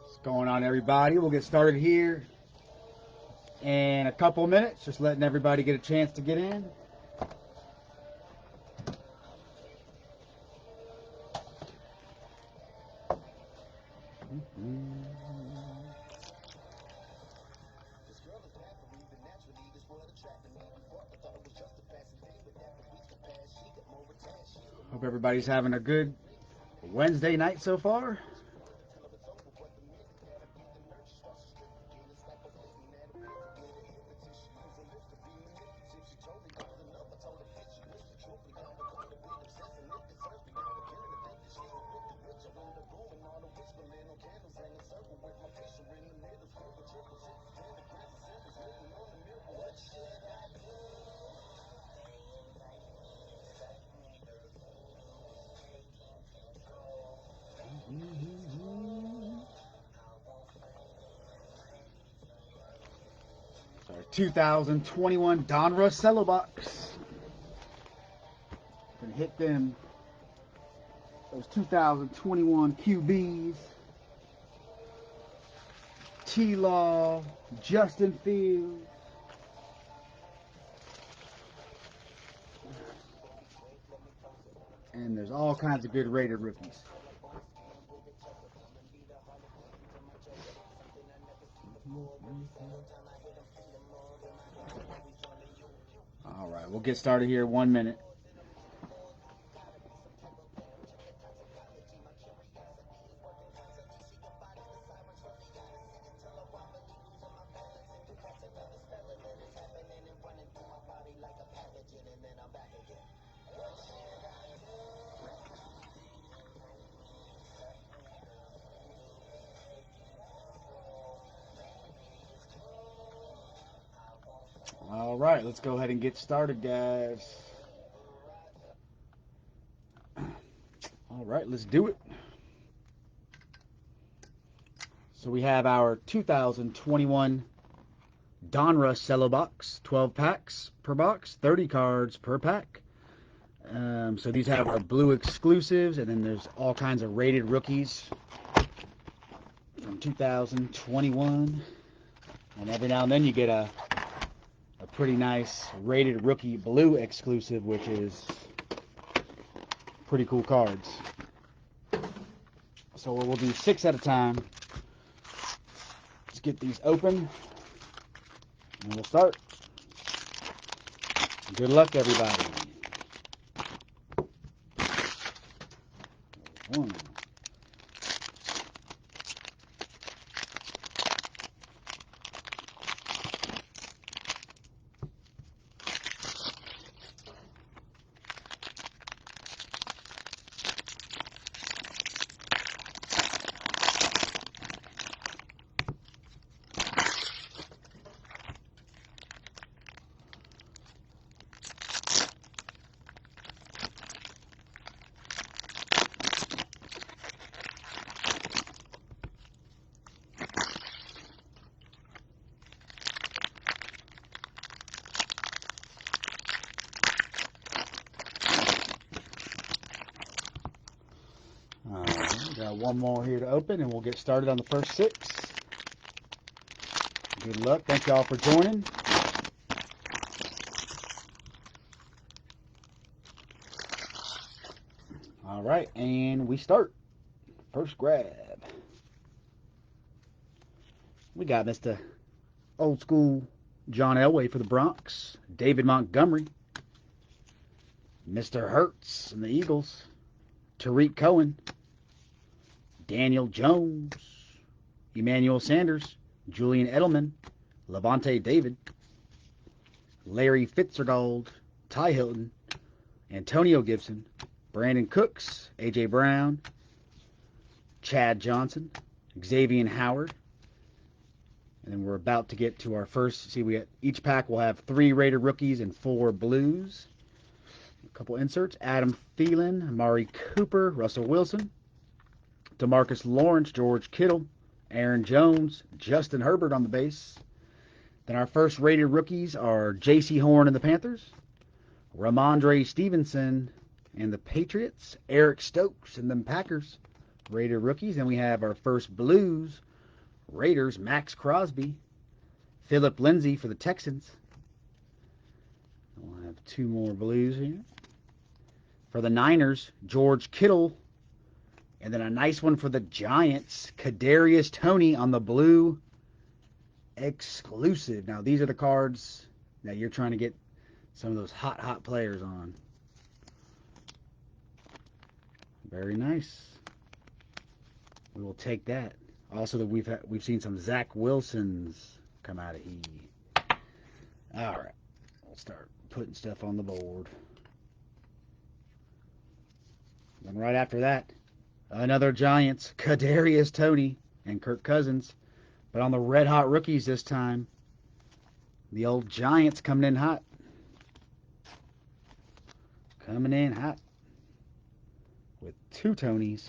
What's going on, everybody? We'll get started here in a couple of minutes, just letting everybody get a chance to get in. Hope everybody's having a good Wednesday night so far. Our 2021 Donruss Cello Box. Gonna hit them. Those 2021 QBs. T-Law, Justin Fields. And there's all kinds of good rated rookies. All right, we'll get started here in 1 minute. All right, let's go ahead and get started, guys. All right, let's do it. So we have our 2021 Donruss Cello Box, 12 packs per box, 30 cards per pack. So these have our blue exclusives, and then there's all kinds of rated rookies from 2021. And every now and then you get a pretty nice rated rookie blue exclusive, which is pretty cool cards. So we'll do 6 at a time. Let's get these open and we'll start. Good luck, everybody. 1. Got one more here to open, and we'll get started on the first 6. Good luck. Thank y'all for joining. All right, and we start. First grab. We got Mr. Old School John Elway for the Bronx. David Montgomery. Mr. Hurts and the Eagles. Tariq Cohen. Daniel Jones, Emmanuel Sanders, Julian Edelman, Levante David, Larry Fitzgerald, Ty Hilton, Antonio Gibson, Brandon Cooks, A.J. Brown, Chad Johnson, Xavier Howard, And we're about to get to our first. See, each pack will have 3 rated rookies and 4 blues. A couple inserts: Adam Thielen, Amari Cooper, Russell Wilson, DeMarcus Lawrence, George Kittle, Aaron Jones, Justin Herbert on the base. Then our first rated rookies are J.C. Horn and the Panthers, Ramondre Stevenson and the Patriots, Eric Stokes and the Packers, rated rookies. And we have our first blues, Raiders, Max Crosby, Philip Lindsay for the Texans. We'll have 2 more blues here. For the Niners, George Kittle. And then a nice one for the Giants, Kadarius Toney on the blue exclusive. Now, these are the cards that you're trying to get some of those hot players on. Very nice. We will take that. Also, that we've seen some Zach Wilsons come out of E. All right, we'll start putting stuff on the board. Then right after that, another Giants, Kadarius Toney and Kirk Cousins, but on the red hot rookies this time. The old Giants coming in hot. Coming in hot with 2 Tonys.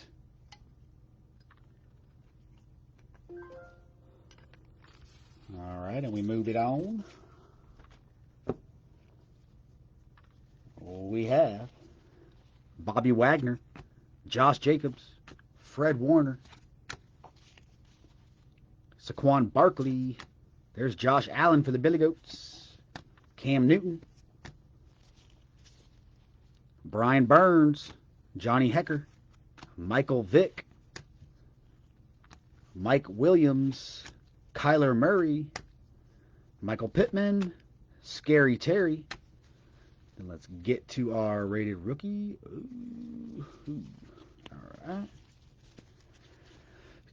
All right, and we move it on. We have Bobby Wagner, Josh Jacobs, Fred Warner, Saquon Barkley. There's Josh Allen for the Billy Goats, Cam Newton, Brian Burns, Johnny Hecker, Michael Vick, Mike Williams, Kyler Murray, Michael Pittman, Scary Terry. Then let's get to our rated rookie. Ooh. All right.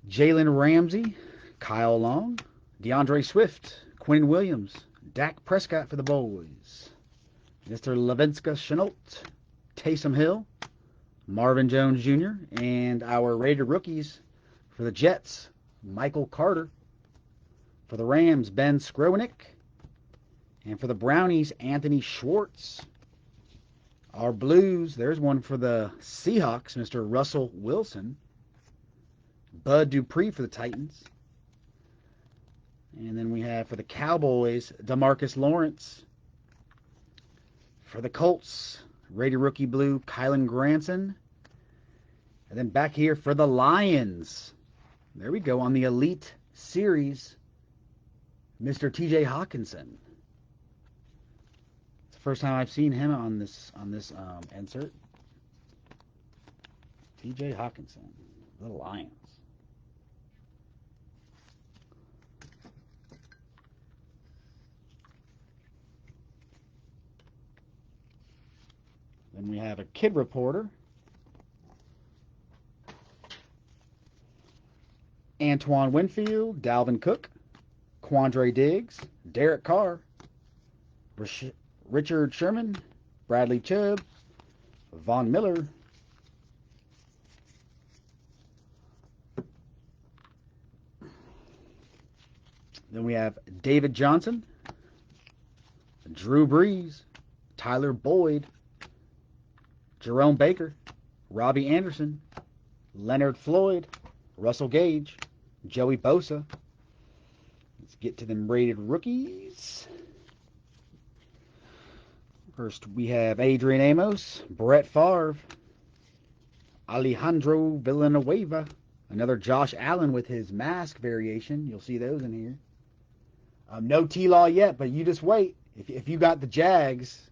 Jalen Ramsey, Kyle Long, DeAndre Swift, Quinn Williams, Dak Prescott for the boys, Mr. Laviska Shenault, Taysom Hill, Marvin Jones Jr., and our rated rookies for the Jets, Michael Carter. For the Rams, Ben Skronik. And for the Brownies, Anthony Schwartz. Our Blues, there's one for the Seahawks, Mr. Russell Wilson. Bud Dupree for the Titans. And then we have for the Cowboys, DeMarcus Lawrence. For the Colts, rated rookie blue, Kylan Granson. And then back here for the Lions, there we go, on the Elite Series, Mr. T.J. Hawkinson. It's the first time I've seen him on this insert. T.J. Hawkinson, the Lions. Then we have a kid reporter, Antoine Winfield, Dalvin Cook, Quandre Diggs, Derek Carr, Richard Sherman, Bradley Chubb, Von Miller, then we have David Johnson, Drew Brees, Tyler Boyd, Jerome Baker, Robbie Anderson, Leonard Floyd, Russell Gage, Joey Bosa. Let's get to them rated rookies. First, we have Adrian Amos, Brett Favre, Alejandro Villanueva, another Josh Allen with his mask variation. You'll see those in here. No T-Law yet, but you just wait. If you got the Jags,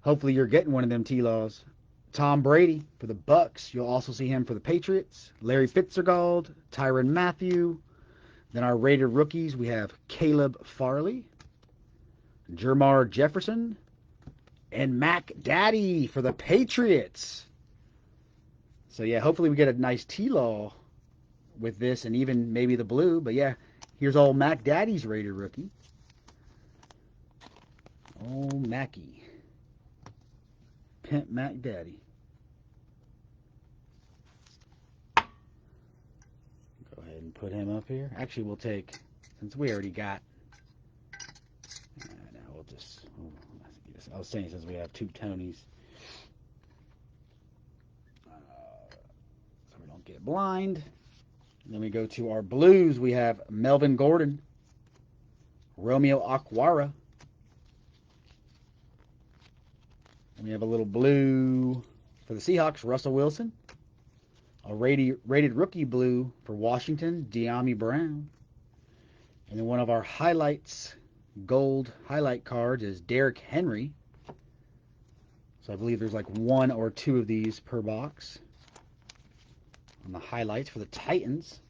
hopefully you're getting one of them T-Laws. Tom Brady for the Bucks. You'll also see him for the Patriots. Larry Fitzgerald, Tyrann Mathieu. Then our rated rookies, we have Caleb Farley, Jermar Jefferson, and Mac Daddy for the Patriots. So, yeah, hopefully we get a nice T-Law with this and even maybe the blue. But, yeah, here's old Mac Daddy's rated rookie. Old Mackie. Pimp Mac Daddy. Go ahead and put him up here. Actually, we'll take since we already got. Now we'll just. I was saying since we have 2 Tonys. So we don't get blind. And then we go to our blues. We have Melvin Gordon, Romeo Okwara. And we have a little blue for the Seahawks, Russell Wilson. A rated rookie blue for Washington, De'Ami Brown. And then one of our highlights, gold highlight cards, is Derrick Henry. So I believe there's like 1 or 2 of these per box. On the highlights for the Titans.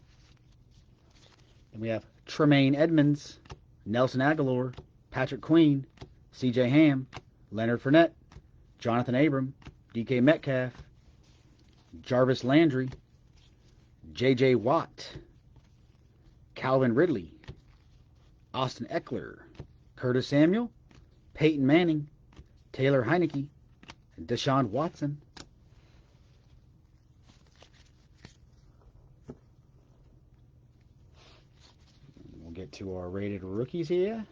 Then we have Tremaine Edmonds, Nelson Aguilar, Patrick Queen, C.J. Ham, Leonard Fournette, Jonathan Abram, DK Metcalf, Jarvis Landry, J.J. Watt, Calvin Ridley, Austin Eckler, Curtis Samuel, Peyton Manning, Taylor Heineke, and Deshaun Watson. We'll get to our rated rookies here.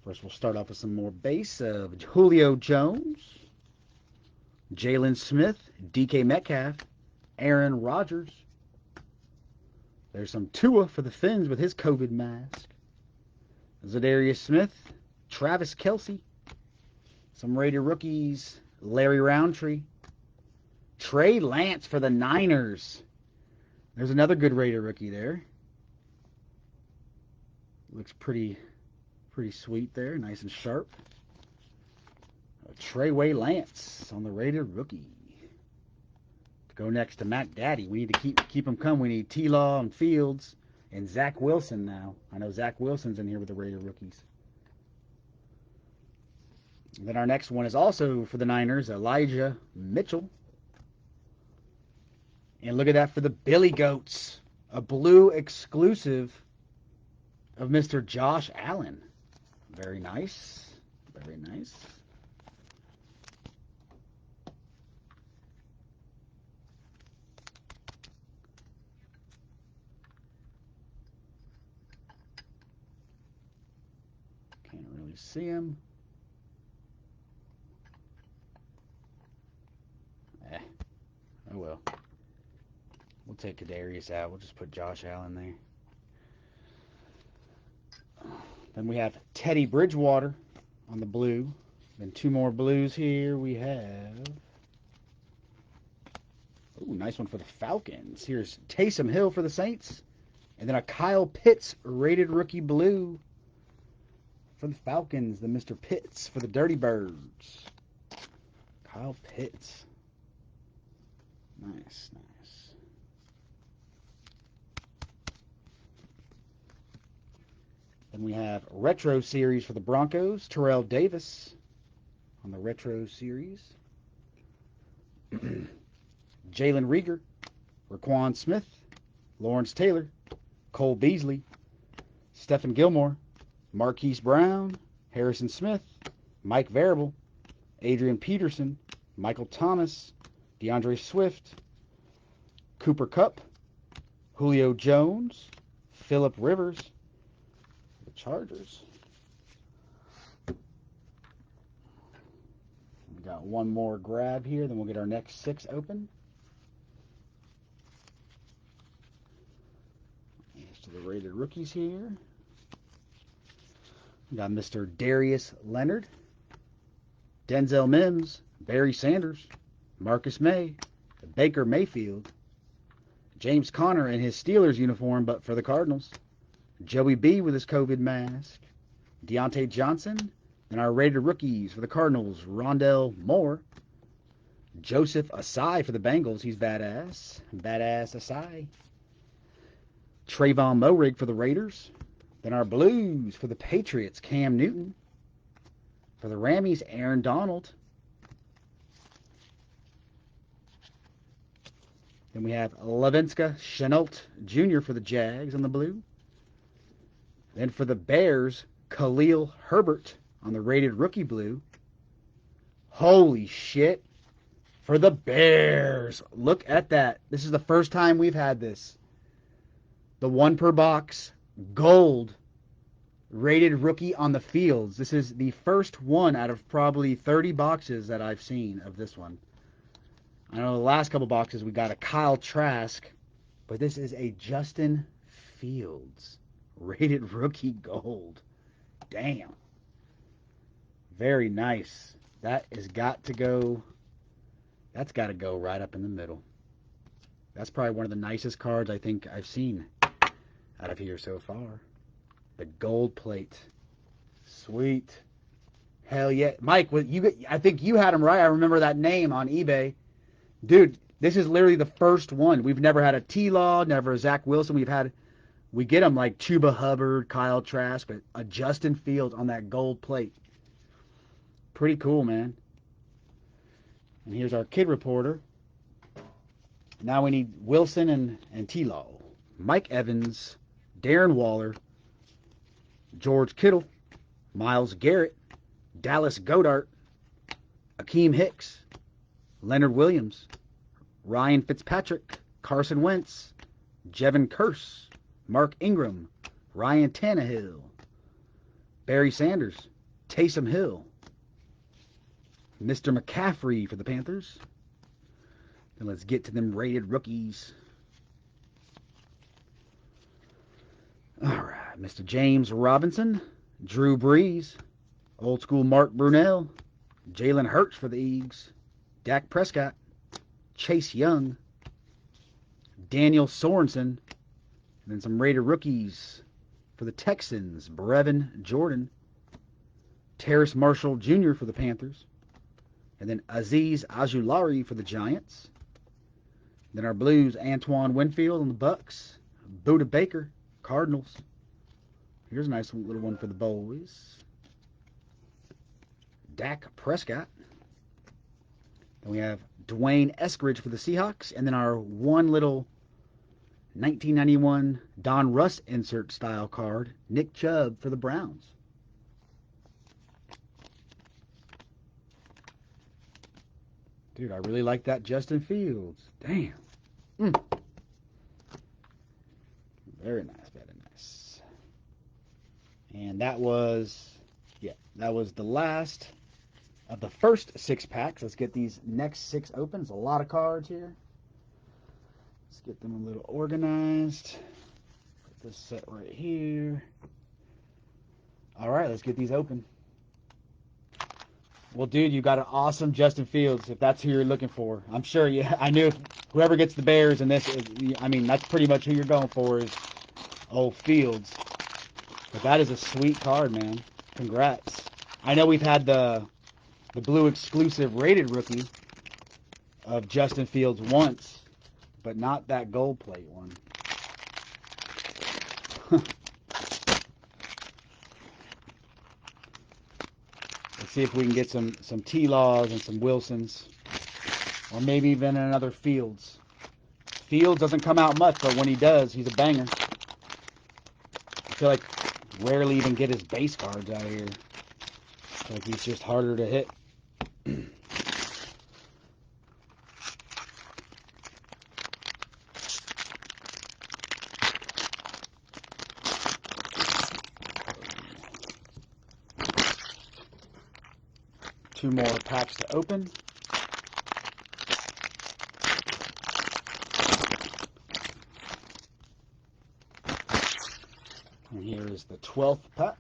First, we'll start off with some more base of Julio Jones, Jalen Smith, DK Metcalf, Aaron Rodgers. There's some Tua for the Finns with his COVID mask. Zadarius Smith, Travis Kelce. Some rated rookies, Larry Roundtree. Trey Lance for the Niners. There's another good rated rookie there. Looks pretty sweet there, nice and sharp. Treyway Lance on the rated rookie. To go next to Mac Daddy, we need to keep him coming. We need T-Law and Fields and Zach Wilson now. I know Zach Wilson's in here with the rated rookies. And then our next one is also for the Niners, Elijah Mitchell. And look at that for the Billy Goats, a blue exclusive of Mr. Josh Allen. Very nice. Very nice. Can't really see him. Oh well. We'll take Kadarius out. We'll just put Josh Allen there. Then we have Teddy Bridgewater on the blue. Then 2 more blues here. We have... Ooh, nice one for the Falcons. Here's Taysom Hill for the Saints. And then a Kyle Pitts rated rookie blue for the Falcons. The Mr. Pitts for the Dirty Birds. Kyle Pitts. Nice, nice. Then we have Retro Series for the Broncos. Terrell Davis on the Retro Series. Jalen Reagor, Raquan Smith, Lawrence Taylor, Cole Beasley, Stephen Gilmore, Marquise Brown, Harrison Smith, Mike Variable, Adrian Peterson, Michael Thomas, DeAndre Swift, Cooper Kupp, Julio Jones, Phillip Rivers, the Chargers. We got one more grab here, then we'll get our next 6 open. To the rated rookies here. We got Mr. Darius Leonard, Denzel Mims, Barry Sanders, Marcus May, Baker Mayfield, James Conner in his Steelers uniform, but for the Cardinals, Joey B with his COVID mask, Deontay Johnson, and our rated rookies for the Cardinals, Rondell Moore, Joseph Asai for the Bengals, he's badass, Asai. Trayvon Moehrig for the Raiders. Then our blues for the Patriots, Cam Newton. For the Rammies, Aaron Donald. Then we have Laviska Shenault Jr. for the Jags on the blue. Then for the Bears, Khalil Herbert on the rated rookie blue. Holy shit. For the Bears. Look at that. This is the first time we've had this. The 1 per box gold rated rookie on the fields. This is the first one out of probably 30 boxes that I've seen of this one. I know the last couple boxes we got a Kyle Trask, but this is a Justin Fields rated rookie gold. Damn. Very nice. That has got to go. That's got to go right up in the middle. That's probably one of the nicest cards I think I've seen out of here so far. The gold plate. Sweet. Hell yeah. Mike, I think you had him right. I remember that name on eBay. Dude, this is literally the first one. We've never had a T-Law, never a Zach Wilson. We get them like Chuba Hubbard, Kyle Trask, but a Justin Fields on that gold plate. Pretty cool, man. And here's our kid reporter. Now we need Wilson and T-Law. Mike Evans, Darren Waller, George Kittle, Myles Garrett, Dallas Goedert, Akeem Hicks, Leonard Williams, Ryan Fitzpatrick, Carson Wentz, Jevon Kearse, Mark Ingram, Ryan Tannehill, Barry Sanders, Taysom Hill, Mr. McCaffrey for the Panthers. And let's get to them rated rookies. All right, Mr. James Robinson, Drew Brees, old school Mark Brunell, Jalen Hurts for the Eagles, Dak Prescott, Chase Young, Daniel Sorensen, and then some rated rookies for the Texans, Brevin Jordan, Terrace Marshall Jr. for the Panthers, and then Azeez Ojulari for the Giants. Then our Blues, Antoine Winfield on the Bucks, Budda Baker, Cardinals. Here's a nice little one for the boys. Dak Prescott. Then we have Dwayne Eskridge for the Seahawks, and then our one little 1991 Don Russ insert style card, Nick Chubb for the Browns. Dude, I really like that Justin Fields. Damn. Very nice, very nice. And that was the last of the first 6 packs. Let's get these next 6 open. It's a lot of cards here. Let's get them a little organized. Put this set right here. All right, let's get these open. Well, dude, you got an awesome Justin Fields, if that's who you're looking for. I'm sure I knew whoever gets the Bears in this, that's pretty much who you're going for is old Fields. But that is a sweet card, man. Congrats. I know we've had the blue exclusive rated rookie of Justin Fields once, but not that gold plate one. Let's see if we can get some T-Laws and some Wilsons, or maybe even another Fields. Fields doesn't come out much, but when he does, he's a banger. I feel like rarely even get his base cards out of here. I feel like he's just harder to hit. Two more packs to open. And here is the 12th pack.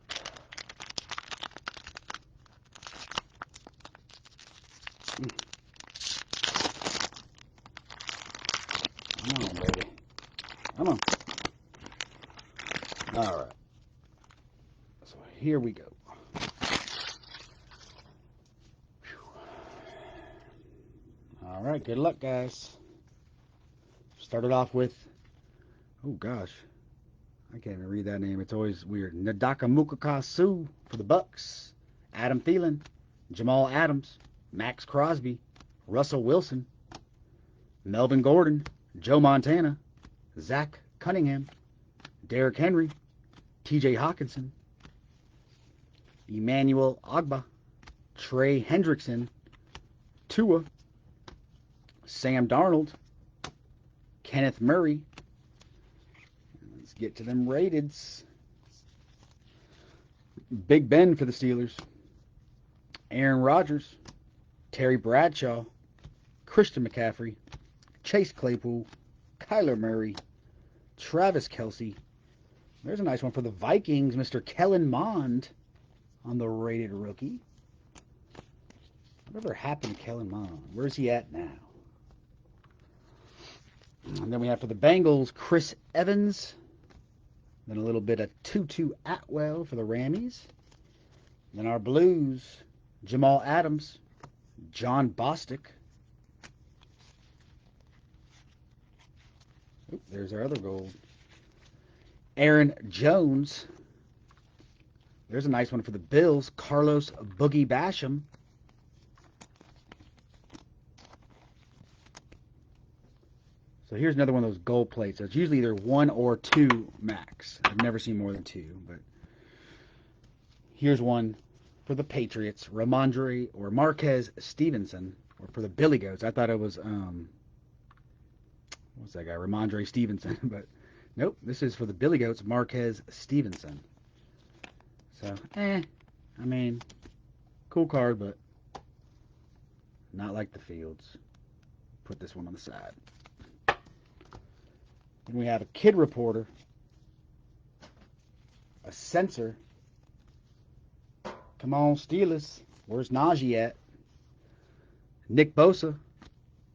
Come on, baby. Come on. All right. So here we go. All right, good luck, guys. Started off with, oh gosh, I can't even read that name. It's always weird. Ndamukong Suh for the Bucks. Adam Thielen, Jamal Adams, Max Crosby, Russell Wilson, Melvin Gordon, Joe Montana, Zach Cunningham, Derrick Henry, T.J. Hockenson, Emmanuel Ogbah, Trey Hendrickson, Tua, Sam Darnold, Kenneth Murray. Let's get to them rateds. Big Ben for the Steelers. Aaron Rodgers. Terry Bradshaw. Christian McCaffrey. Chase Claypool. Kyler Murray. Travis Kelce. There's a nice one for the Vikings, Mr. Kellen Mond on the rated rookie. Whatever happened to Kellen Mond? Where's he at now? And then we have for the Bengals, Chris Evans. Then a little bit of Tutu Atwell for the Rammies. Then our Blues, Jamal Adams, John Bostic. Oop, there's our other gold. Aaron Jones. There's a nice one for the Bills, Carlos Boogie Basham. So here's another one of those gold plates. It's usually either 1 or 2 max. I've never seen more than 2, but here's one for the Patriots, Ramondre or Marquez Stevenson, or for the Billy Goats. I thought it was what's that guy, Ramondre Stevenson, but nope, this is for the Billy Goats, Marquez Stevenson. So, I mean, cool card, but not like the Fields. Put this one on the side. Then we have a Kid Reporter, a Censor. Come on, Steelers. Where's Najee at? Nick Bosa,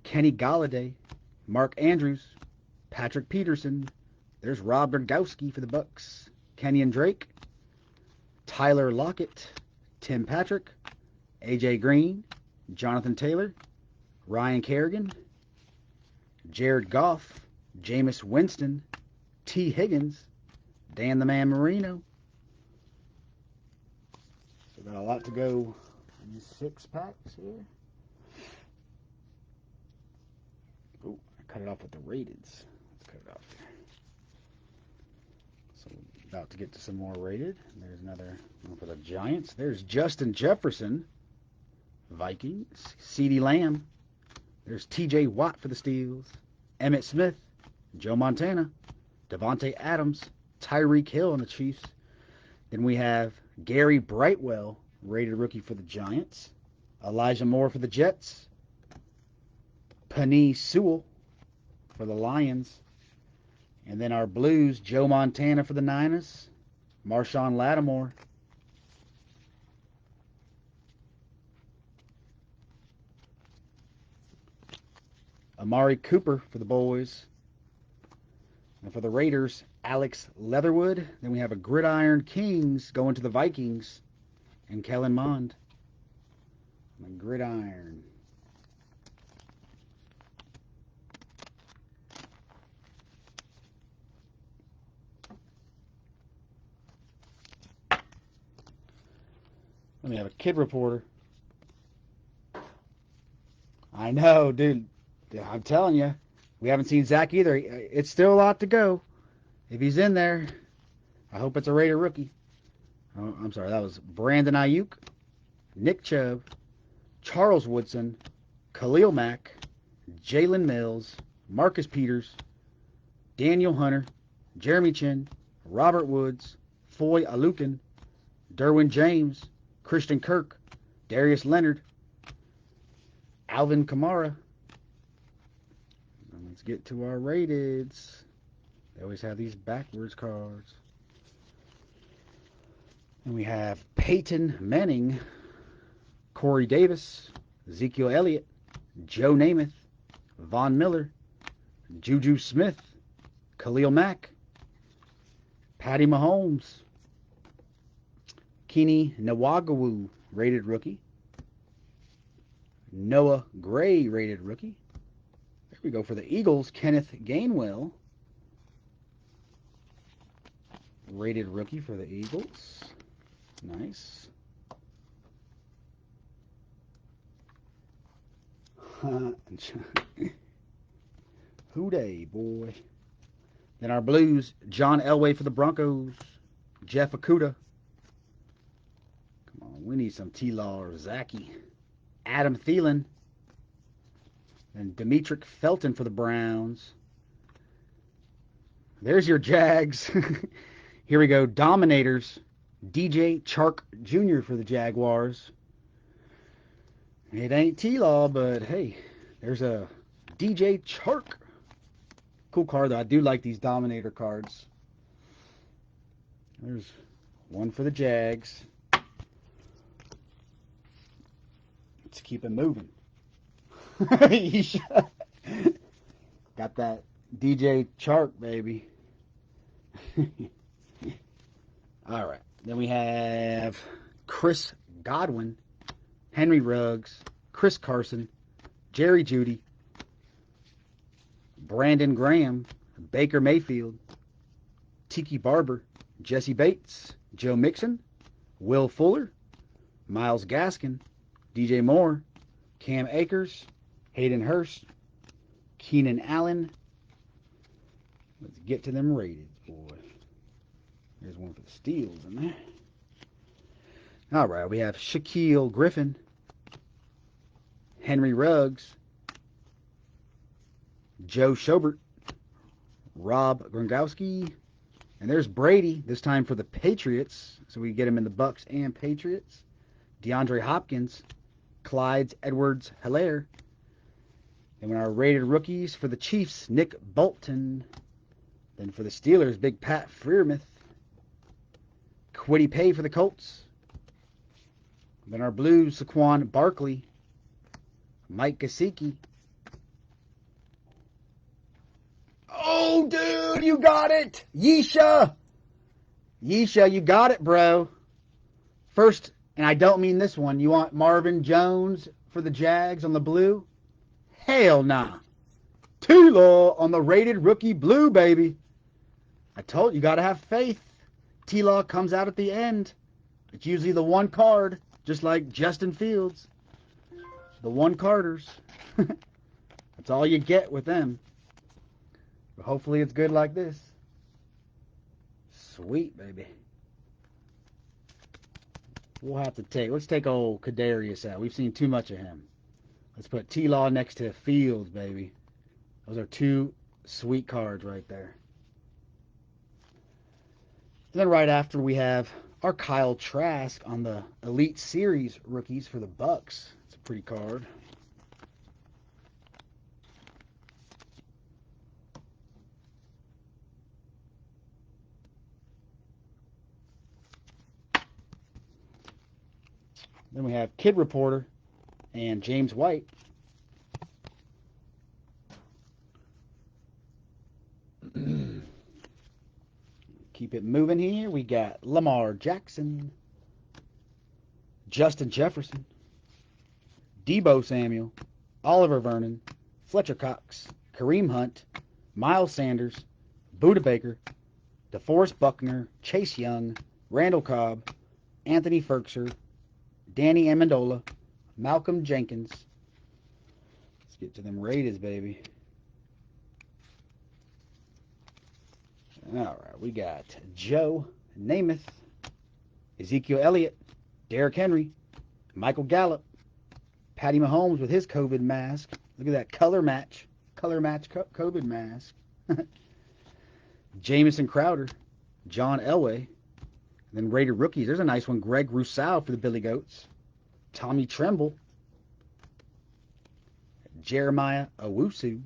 Kenny Golladay, Mark Andrews, Patrick Peterson. There's Rob Gronkowski for the Bucks. Kenyon Drake, Tyler Lockett, Tim Patrick, AJ Green, Jonathan Taylor, Ryan Kerrigan, Jared Goff, Jameis Winston, T. Higgins, Dan the Man Marino. So got a lot to go in these 6 packs here. Oh, I cut it off with the rateds. Let's cut it off here. So about to get to some more rated. There's another one for the Giants. There's Justin Jefferson, Vikings. CeeDee Lamb. There's TJ Watt for the Steelers. Emmitt Smith, Joe Montana, Devontae Adams, Tyreek Hill on the Chiefs. Then we have Gary Brightwell, rated rookie for the Giants. Elijah Moore for the Jets. Penei Sewell for the Lions. And then our Blues, Joe Montana for the Niners. Marshawn Lattimore. Amari Cooper for the Boys. And for the Raiders, Alex Leatherwood. Then we have a Gridiron Kings going to the Vikings. And Kellen Mond. The Gridiron. Then we have a Kid Reporter. I know, dude. I'm telling you. We haven't seen Zach either. It's still a lot to go. If he's in there, I hope it's a Raider rookie. Oh, I'm sorry, that was Brandon Ayuk, Nick Chubb, Charles Woodson, Khalil Mack, Jalen Mills, Marcus Peters, Daniel Hunter, Jeremy Chin, Robert Woods, Foy Alukin, Derwin James, Christian Kirk, Darius Leonard, Alvin Kamara. Let's get to our rateds. They always have these backwards cards. And we have Peyton Manning, Corey Davis, Ezekiel Elliott, Joe Namath, Von Miller, Juju Smith, Khalil Mack, Patty Mahomes, Kenny Nwagwu, rated rookie, Noah Gray, rated rookie. There we go for the Eagles, Kenneth Gainwell, rated rookie for the Eagles. Nice. Hooday, boy. Then our Blues, John Elway for the Broncos, Jeff Okudah. Come on, we need some T-Law or Zachy. Adam Thielen. And Demetric Felton for the Browns. There's your Jags. Here we go. Dominators. DJ Chark Jr. for the Jaguars. It ain't T-Law, but hey, there's a DJ Chark. Cool card, though. I do like these Dominator cards. There's one for the Jags. Let's keep it moving. Got that DJ Chark, baby. All right. Then we have Chris Godwin, Henry Ruggs, Chris Carson, Jerry Jeudy, Brandon Graham, Baker Mayfield, Tiki Barber, Jesse Bates, Joe Mixon, Will Fuller, Myles Gaskin, DJ Moore, Cam Akers, Hayden Hurst, Keenan Allen. Let's get to them rated, boy. There's one for the Steels in there. All right, we have Shaquille Griffin, Henry Ruggs, Joe Schobert, Rob Gronkowski, and there's Brady, this time for the Patriots, so we get him in the Bucks and Patriots. DeAndre Hopkins, Clyde Edwards-Helaire. And when our rated rookies for the Chiefs, Nick Bolton. Then for the Steelers, Big Pat Freiermuth, Kwity Paye for the Colts. Then our Blues, Saquon Barkley, Mike Gesicki. Oh, dude, you got it! Yeesha! Yeesha, you got it, bro. First, and I don't mean this one, you want Marvin Jones for the Jags on the blue? Hell nah. T-Law on the rated rookie blue, baby. I told you, got to have faith. T-Law comes out at the end. It's usually the one card, just like Justin Fields. The one carders. That's all you get with them. But hopefully it's good like this. Sweet, baby. We'll have to let's take old Kadarius out. We've seen too much of him. Let's put T-Law next to Fields, baby. Those are two sweet cards right there. And then right after we have our Kyle Trask on the Elite Series rookies for the Bucks. It's a pretty card. Then we have Kid Reporter and James White. Keep it moving here. We got Lamar Jackson, Justin Jefferson, Deebo Samuel, Oliver Vernon, Fletcher Cox, Kareem Hunt, Miles Sanders, Budda Baker, DeForest Buckner, Chase Young, Randall Cobb, Anthony Ferkser, Danny Amendola, Malcolm Jenkins. Let's get to them Raiders, baby. All right, we got Joe Namath, Ezekiel Elliott, Derrick Henry, Michael Gallup, Patty Mahomes with his COVID mask. Look at that color match COVID mask. Jamison Crowder, John Elway. And then rated rookies. There's a nice one. Greg Rousseau for the Billy Goats. Tommy Tremble. Jeremiah Owusu.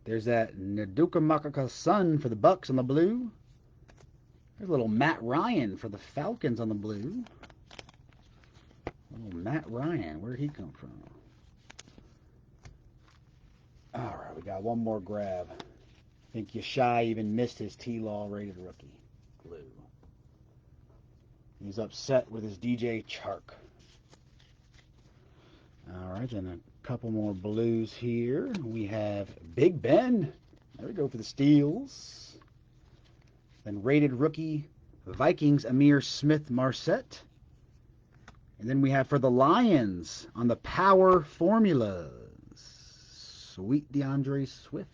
There's that Naduka Makaka's son for the Bucks on the blue. There's a little Matt Ryan for the Falcons on the blue. Little Matt Ryan, where'd he come from? All right, we got one more grab. I think Yashai even missed his T-Law rated rookie. Blue. He's upset with his DJ Chark. All right, then a couple more blues here. We have Big Ben. There we go for the Steels. Then rated rookie Vikings Amir Smith-Marset. And then we have for the Lions on the Power Formulas, Sweet DeAndre Swift.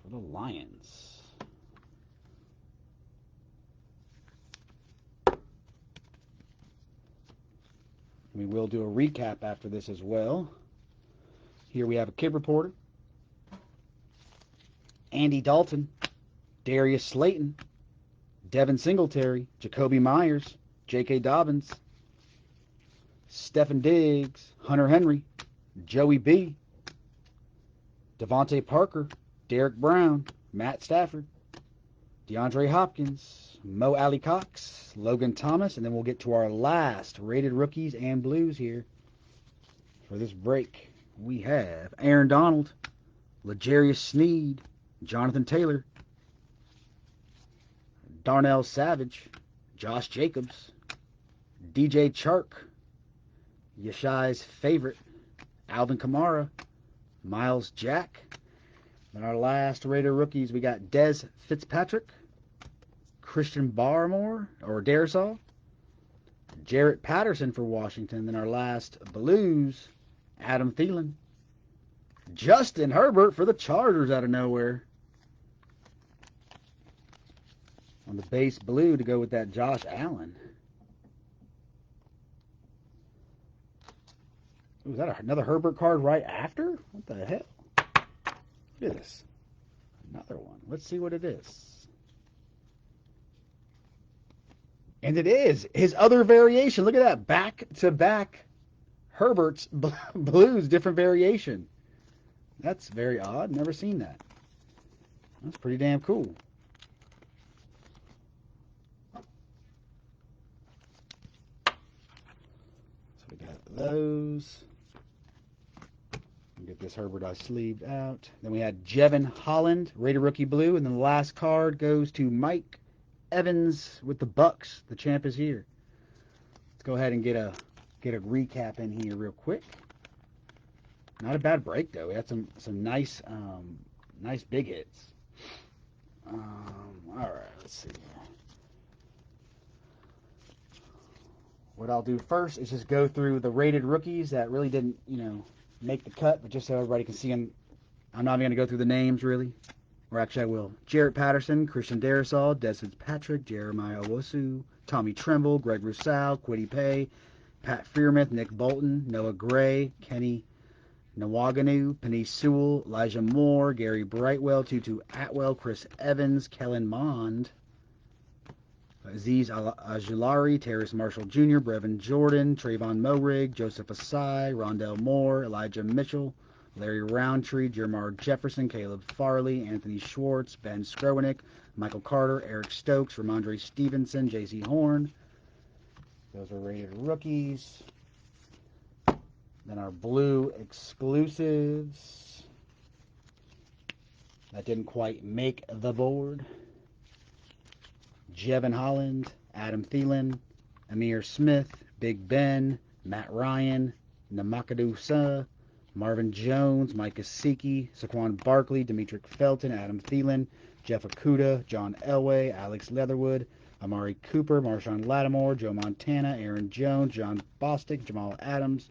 For the Lions. We will do a recap after this as well. Here we have a Kid Reporter, Andy Dalton, Darius Slayton, Devin Singletary, Jacoby Myers, J.K. Dobbins, Stephen Diggs, Hunter Henry, Joey B, Devontae Parker, Derek Brown, Matt Stafford, DeAndre Hopkins, Mo Alley Cox, Logan Thomas, and then we'll get to our last rated rookies and blues here for this break. We have Aaron Donald, L'Jarius Sneed, Jonathan Taylor, Darnell Savage, Josh Jacobs, DJ Chark, Yeshai's favorite, Alvin Kamara, Miles Jack. And our last rated rookies, we got Dez Fitzpatrick, Christian Barmore, or Darisaw, Jarrett Patterson for Washington. Then our last blues, Adam Thielen, Justin Herbert for the Chargers out of nowhere. On the base blue to go with that Josh Allen. Ooh, is that another Herbert card right after? What the hell? Look at this. Another one. Let's see what it is. And it is his other variation. Look at that. Back-to-back Herbert's blues, different variation. That's very odd. Never seen that. That's pretty damn cool. So we got those. Get this Herbert I sleeved out. Then we had Jevin Holland, rated rookie blue, and then the last card goes to Mike Evans with the Bucks. The champ is here. Let's go ahead and get a recap in here real quick. Not a bad break though. We had some nice nice big hits. All right, let's see. What I'll do first is just go through the rated rookies that really didn't, make the cut, but just so everybody can see them. I'm not even going to go through the names, really. Or actually, I will. Jarrett Patterson, Christian Darisaw, Dez Fitzpatrick, Jeremiah Owusu, Tommy Tremble, Greg Rousseau, Kwity Paye, Pat Freiermuth, Nick Bolton, Noah Gray, Kenny Nwaganu, Penei Sewell, Elijah Moore, Gary Brightwell, Tutu Atwell, Chris Evans, Kellen Mond, Azeez Ojulari, Terrace Marshall Jr., Brevin Jordan, Trayvon Moehrig, Joseph Asai, Rondell Moore, Elijah Mitchell, Larry Roundtree, Jermar Jefferson, Caleb Farley, Anthony Schwartz, Ben Skrowinek, Michael Carter, Eric Stokes, Ramondre Stevenson, J.C. Horn. Those are rated rookies. Then our blue exclusives. That didn't quite make the board. Jevin Holland, Adam Thielen, Amir Smith, Big Ben, Matt Ryan, Namakadu Sa, Marvin Jones, Mike Gesicki, Saquon Barkley, Demetric Felton, Adam Thielen, Jeff Okudah, John Elway, Alex Leatherwood, Amari Cooper, Marshawn Lattimore, Joe Montana, Aaron Jones, John Bostic, Jamal Adams,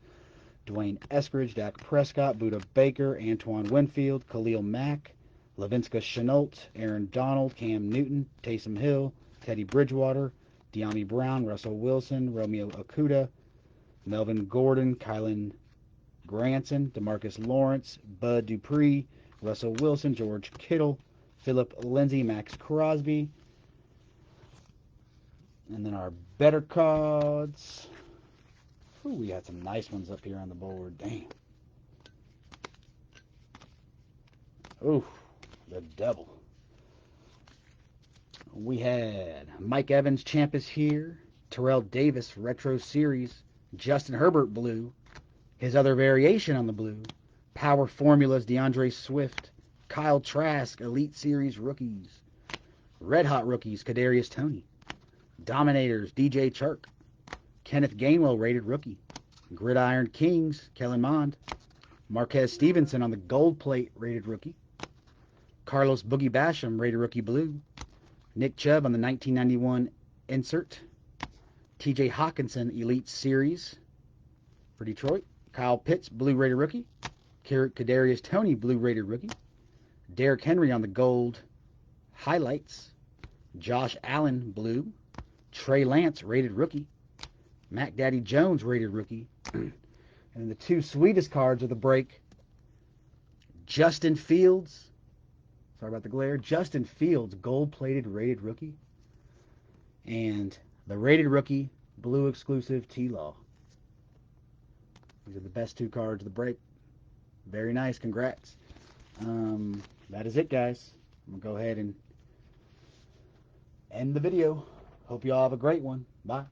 Dwayne Eskridge, Dak Prescott, Budda Baker, Antoine Winfield, Khalil Mack, Laviska Shenault, Aaron Donald, Cam Newton, Taysom Hill, Teddy Bridgewater, De'Ami Brown, Russell Wilson, Romeo Okudah, Melvin Gordon, Kylan Granson, DeMarcus Lawrence, Bud Dupree, Russell Wilson, George Kittle, Philip Lindsay, Max Crosby. And then our better cards. Ooh, we had some nice ones up here on the board. Damn. Ooh, the double. We had Mike Evans, champ is here. Terrell Davis, retro series. Justin Herbert, blue. His other variation on the blue. Power Formulas, DeAndre Swift. Kyle Trask, Elite Series rookies. Red Hot rookies, Kadarius Toney. Dominators, DJ Chark. Kenneth Gainwell, rated rookie. Gridiron Kings, Kellen Mond. Marquez Stevenson on the gold plate, rated rookie. Carlos Boogie Basham, rated rookie blue. Nick Chubb on the 1991 insert. TJ Hawkinson, Elite Series for Detroit. Kyle Pitts, blue rated rookie. Kadarius Toney, blue rated rookie. Derrick Henry on the gold highlights. Josh Allen, blue. Trey Lance, rated rookie. Mac Daddy Jones, rated rookie. And the two sweetest cards of the break. Justin Fields, Sorry about the glare. Justin Fields, gold-plated rated rookie. And the rated rookie, blue exclusive, T-Law. These are the best 2 cards of the break. Very nice. Congrats. That is it, guys. I'm going to go ahead and end the video. Hope you all have a great one. Bye.